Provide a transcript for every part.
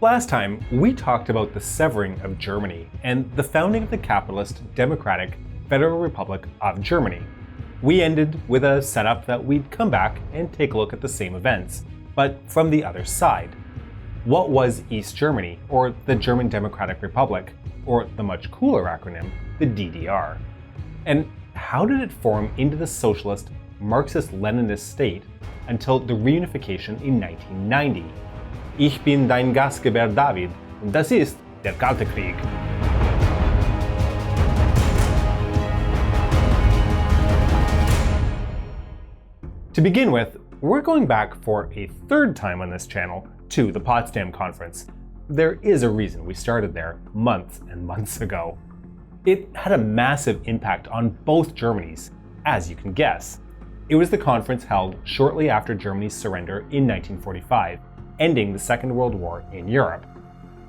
Last time, we talked about the severing of Germany and the founding of the capitalist, democratic Federal Republic of Germany. We ended with a setup that we'd come back and take a look at the same events, but from the other side. What was East Germany, or the German Democratic Republic, or the much cooler acronym, the DDR? And how did it form into the socialist, Marxist-Leninist state until the reunification in 1990? Ich bin dein Gastgeber David und das ist der Kalte Krieg. To begin with, we're going back for a third time on this channel to the Potsdam Conference. There is a reason we started there months and months ago. It had a massive impact on both Germanys, as you can guess. It was the conference held shortly after Germany's surrender in 1945, ending the Second World War in Europe.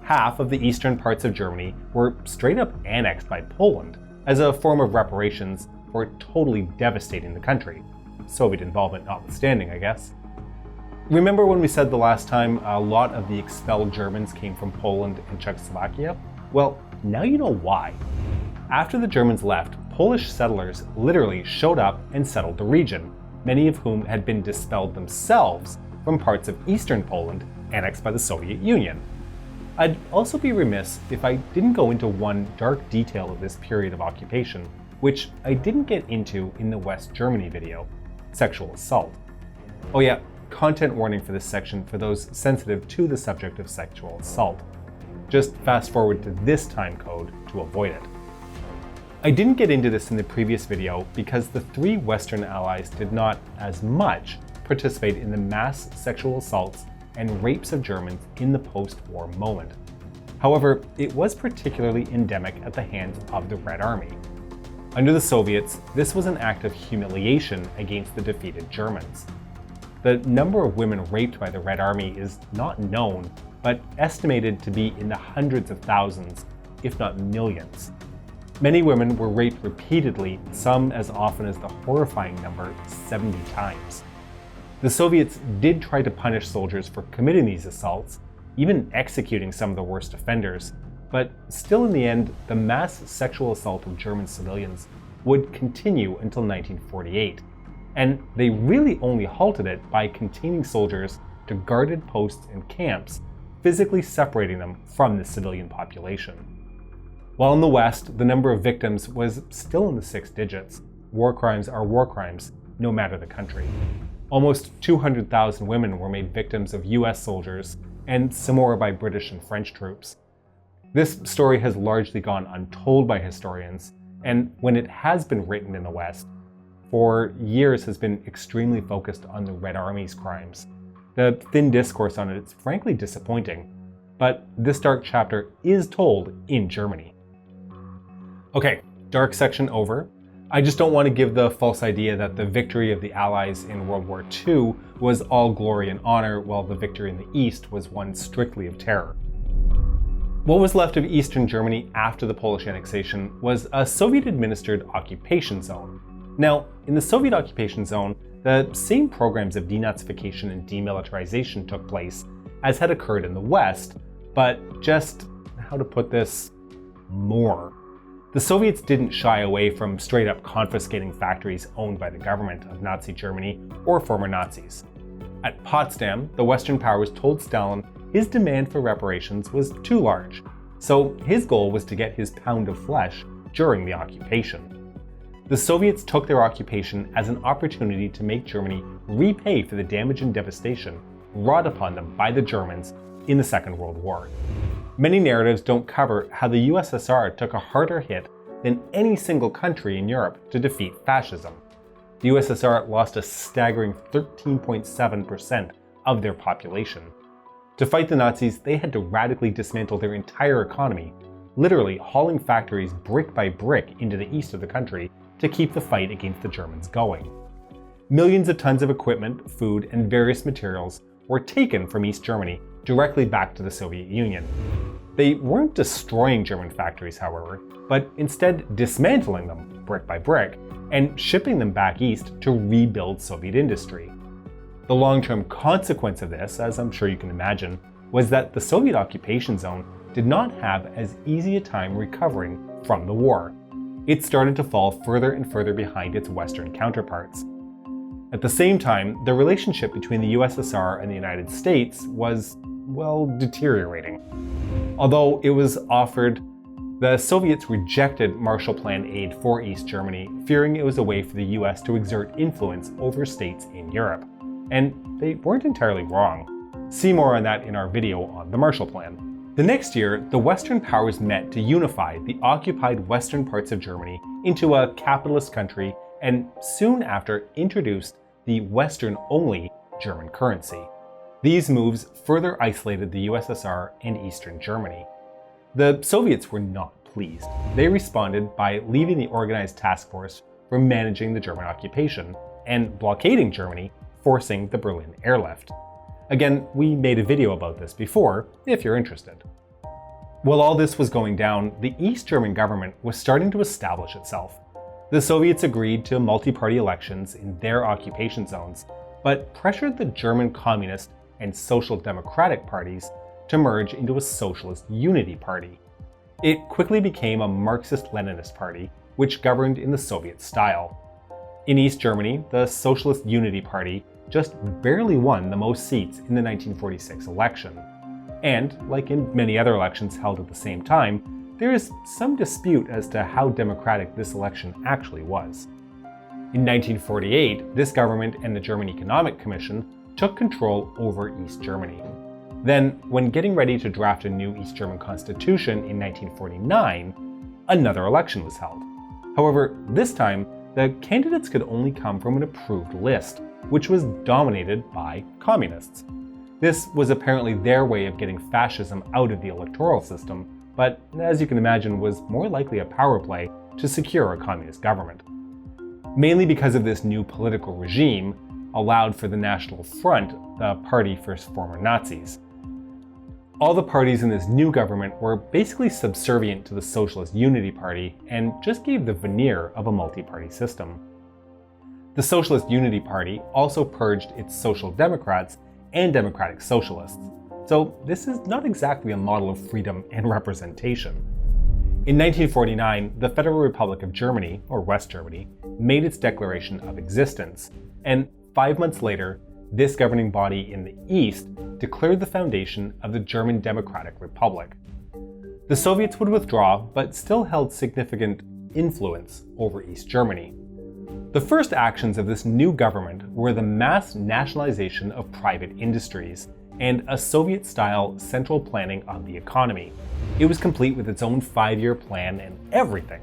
Half of the eastern parts of Germany were straight up annexed by Poland as a form of reparations for totally devastating the country. Soviet involvement notwithstanding, I guess. Remember when we said the last time a lot of the expelled Germans came from Poland and Czechoslovakia? Well, now you know why. After the Germans left, Polish settlers literally showed up and settled the region, many of whom had been dispelled themselves from parts of eastern Poland annexed by the Soviet Union. I'd also be remiss if I didn't go into one dark detail of this period of occupation, which I didn't get into in the West Germany video: sexual assault. Oh yeah, content warning for this section for those sensitive to the subject of sexual assault. Just fast forward to this time code to avoid it. I didn't get into this in the previous video because the three Western allies did not, as much, participate in the mass sexual assaults and rapes of Germans in the post-war moment. However, it was particularly endemic at the hands of the Red Army. Under the Soviets, this was an act of humiliation against the defeated Germans. The number of women raped by the Red Army is not known, but estimated to be in the hundreds of thousands, if not millions. Many women were raped repeatedly, some as often as the horrifying number 70 times. The Soviets did try to punish soldiers for committing these assaults, even executing some of the worst offenders, but still in the end, the mass sexual assault of German civilians would continue until 1948, and they really only halted it by containing soldiers to guarded posts and camps, physically separating them from the civilian population. While in the West, the number of victims was still in the 6 digits. War crimes are war crimes, no matter the country. Almost 200,000 women were made victims of US soldiers, and some more by British and French troops. This story has largely gone untold by historians, and when it has been written in the West, for years has been extremely focused on the Red Army's crimes. The thin discourse on it is frankly disappointing, but this dark chapter is told in Germany. Okay, dark section over. I just don't want to give the false idea that the victory of the Allies in World War II was all glory and honor, while the victory in the East was one strictly of terror. What was left of Eastern Germany after the Polish annexation was a Soviet-administered occupation zone. Now, in the Soviet occupation zone, the same programs of denazification and demilitarization took place as had occurred in the West, but just, how to put this, more. The Soviets didn't shy away from straight up confiscating factories owned by the government of Nazi Germany or former Nazis. At Potsdam, the Western powers told Stalin his demand for reparations was too large, so his goal was to get his pound of flesh during the occupation. The Soviets took their occupation as an opportunity to make Germany repay for the damage and devastation wrought upon them by the Germans in the Second World War. Many narratives don't cover how the USSR took a harder hit than any single country in Europe to defeat fascism. The USSR lost a staggering 13.7% of their population. To fight the Nazis, they had to radically dismantle their entire economy, literally hauling factories brick by brick into the east of the country to keep the fight against the Germans going. Millions of tons of equipment, food, and various materials were taken from East Germany directly back to the Soviet Union. They weren't destroying German factories, however, but instead dismantling them brick by brick and shipping them back east to rebuild Soviet industry. The long-term consequence of this, as I'm sure you can imagine, was that the Soviet occupation zone did not have as easy a time recovering from the war. It started to fall further and further behind its Western counterparts. At the same time, the relationship between the USSR and the United States was, well, deteriorating. Although it was offered, the Soviets rejected Marshall Plan aid for East Germany, fearing it was a way for the US to exert influence over states in Europe. And they weren't entirely wrong. See more on that in our video on the Marshall Plan. The next year, the Western powers met to unify the occupied western parts of Germany into a capitalist country and soon after introduced the Western-only German currency. These moves further isolated the USSR and Eastern Germany. The Soviets were not pleased. They responded by leaving the organized task force for managing the German occupation and blockading Germany, forcing the Berlin airlift. Again, we made a video about this before, if you're interested. While all this was going down, the East German government was starting to establish itself. The Soviets agreed to multi-party elections in their occupation zones, but pressured the German Communist and Social Democratic parties to merge into a Socialist Unity Party. It quickly became a Marxist-Leninist party, which governed in the Soviet style. In East Germany, the Socialist Unity Party just barely won the most seats in the 1946 election. And, like in many other elections held at the same time, there is some dispute as to how democratic this election actually was. In 1948, this government and the German Economic Commission took control over East Germany. Then, when getting ready to draft a new East German constitution in 1949, another election was held. However, this time, the candidates could only come from an approved list, which was dominated by communists. This was apparently their way of getting fascism out of the electoral system, but as you can imagine was more likely a power play to secure a communist government. Mainly because of this new political regime, allowed for the National Front, the party for former Nazis. All the parties in this new government were basically subservient to the Socialist Unity Party and just gave the veneer of a multi-party system. The Socialist Unity Party also purged its Social Democrats and Democratic Socialists, so this is not exactly a model of freedom and representation. In 1949, the Federal Republic of Germany, or West Germany, made its declaration of existence, and 5 months later, this governing body in the East declared the foundation of the German Democratic Republic. The Soviets would withdraw, but still held significant influence over East Germany. The first actions of this new government were the mass nationalization of private industries and a Soviet-style central planning of the economy. It was complete with its own 5-year plan and everything.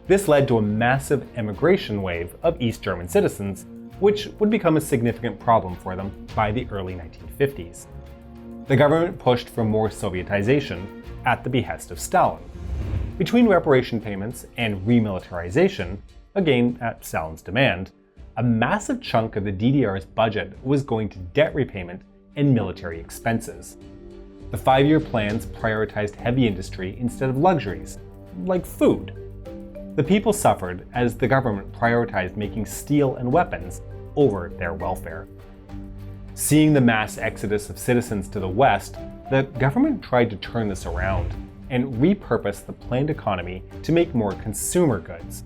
This led to a massive emigration wave of East German citizens, which would become a significant problem for them by the early 1950s. The government pushed for more Sovietization at the behest of Stalin. Between reparation payments and remilitarization, again at Stalin's demand, a massive chunk of the DDR's budget was going to debt repayment and military expenses. The 5-year plans prioritized heavy industry instead of luxuries, like food. The people suffered as the government prioritized making steel and weapons over their welfare. Seeing the mass exodus of citizens to the West, the government tried to turn this around and repurpose the planned economy to make more consumer goods.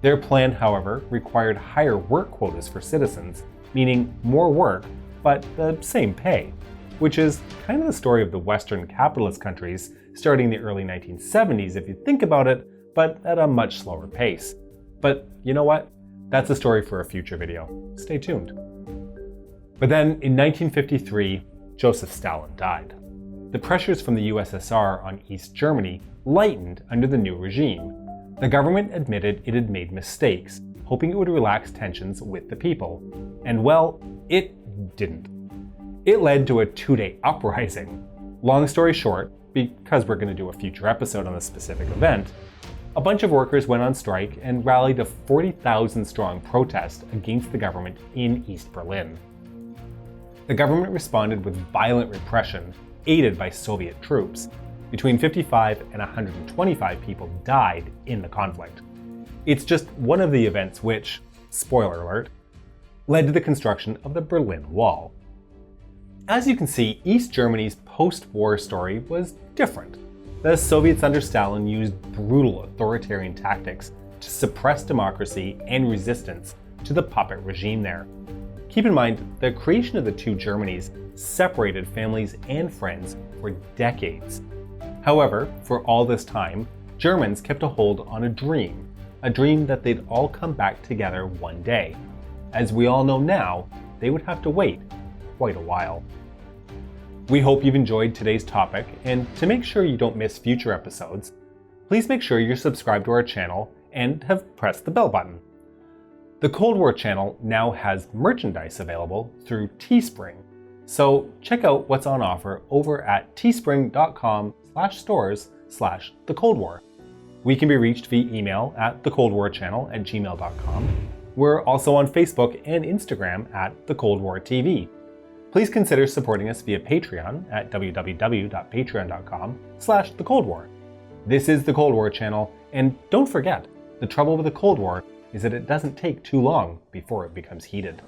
Their plan, however, required higher work quotas for citizens, meaning more work, but the same pay, which is kind of the story of the Western capitalist countries starting in the early 1970s if you think about it, but at a much slower pace. But you know what? That's a story for a future video. Stay tuned. But then in 1953, Joseph Stalin died. The pressures from the USSR on East Germany lightened under the new regime. The government admitted it had made mistakes, hoping it would relax tensions with the people. And well, it didn't. It led to a 2-day uprising. Long story short, because we're going to do a future episode on this specific event, a bunch of workers went on strike and rallied a 40,000 strong protest against the government in East Berlin. The government responded with violent repression, aided by Soviet troops. Between 55 and 125 people died in the conflict. It's just one of the events which, spoiler alert, led to the construction of the Berlin Wall. As you can see, East Germany's post-war story was different. The Soviets under Stalin used brutal authoritarian tactics to suppress democracy and resistance to the puppet regime there. Keep in mind, the creation of the two Germanys separated families and friends for decades. However, for all this time, Germans kept a hold on a dream that they'd all come back together one day. As we all know now, they would have to wait quite a while. We hope you've enjoyed today's topic, and to make sure you don't miss future episodes, please make sure you're subscribed to our channel and have pressed the bell button. The Cold War channel now has merchandise available through Teespring, so check out what's on offer over at teespring.com/stores/thecoldwar. We can be reached via email at thecoldwarchannel@gmail.com. We're also on Facebook and Instagram at The Cold War TV. Please consider supporting us via Patreon at www.patreon.com/thecoldwar. This is The Cold War channel, and don't forget, the trouble with the Cold War is that it doesn't take too long before it becomes heated.